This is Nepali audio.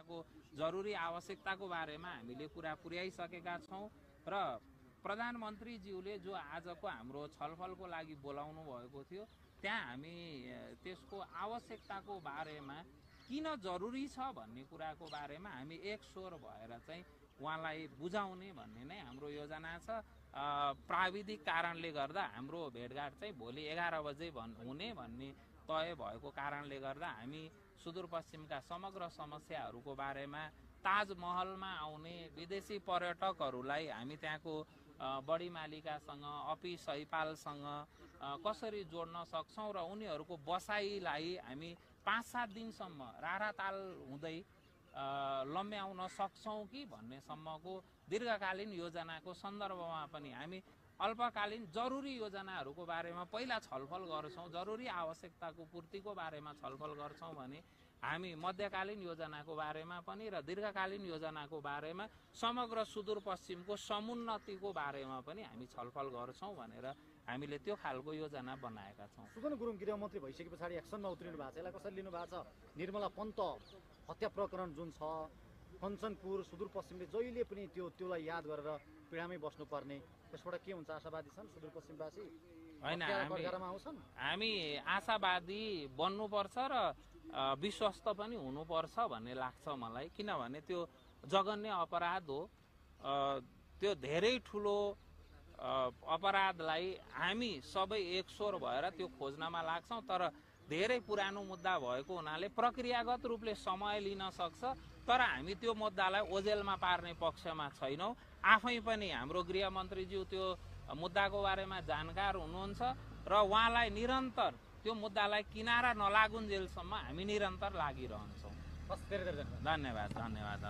योजनाको जरुरी आवश्यकताको बारेमा हामीले कुरा पुर्याइसकेका छौँ र प्रधानमन्त्रीज्यूले जो आजको हाम्रो छलफलको लागि बोलाउनु भएको थियो त्यहाँ हामी त्यसको आवश्यकताको बारेमा किन जरुरी छ भन्ने कुराको बारेमा हामी एक स्वर भएर चाहिँ उहाँलाई बुझाउने भन्ने नै हाम्रो योजना छ। प्राविधिक कारणले गर्दा हाम्रो भेटघाट चाहिँ भोलि 11 बजे हुने भन्ने तय भएको कारणले गर्दा हामी सुदूरपश्चिमका समग्र समस्याहरूको बारेमा ताजमहलमा आउने विदेशी पर्यटकहरूलाई हामी त्यहाँको बढी मालिकासँग अफिस सहिपालसँग कसरी जोड्न सक्छौँ र उनीहरूको बसाइलाई हामी 5-7 दिनसम्म राराताल हुँदै लम्ब्याउन सक्छौँ कि भन्नेसम्मको दीर्घकालीन योजनाको सन्दर्भमा पनि हामी अल्पकालीन जरुरी योजनाहरूको बारेमा पहिला छलफल गर्छौँ, जरुरी आवश्यकताको पूर्तिको बारेमा छलफल गर्छौँ भने हामी मध्यकालीन योजनाको बारेमा पनि र दीर्घकालीन योजनाको बारेमा समग्र सुदूरपश्चिमको समुन्नतिको बारेमा पनि हामी छलफल गर्छौँ भनेर हामीले त्यो खालको योजना बनाएका छौँ। सुगन गुरुङ गृहमन्त्री भइसके पछाडि एक्सनमा उत्रिनु भएको छ, यसलाई कसरी लिनु भएको छ? निर्मला पन्त हत्या प्रकरण जुन छ, कञ्चनपुर सुदूरपश्चिमले जहिले पनि त्यसलाई याद गरेर पीडामै बस्नुपर्ने, त्यसबाट के हुन्छ? आशावादी छन् सुदूरपश्चिमवासी? होइन, हामी आशावादी बन्नुपर्छ र विश्वस्त पनि हुनुपर्छ भन्ने लाग्छ मलाई, किनभने त्यो जघन्य अपराध हो। त्यो धेरै ठुलो अपराधलाई हामी सबै एक स्वर भएर त्यो खोज्नमा लाग्छौँ, तर धेरै पुरानो मुद्दा भएको हुनाले प्रक्रियागत रूपले समय लिन सक्छ, तर हामी त्यो मुद्दालाई ओझेलमा पार्ने पक्षमा छैनौँ। आफै पनि हाम्रो गृहमन्त्रीज्यू त्यो मुद्दाको बारेमा जानकार हुनुहुन्छ र उहाँलाई निरन्तर त्यो मुद्दालाई किनारा नलागुन्जेलसम्म हामी निरन्तर लागिरहन्छौँ। धन्यवाद। धन्यवाद।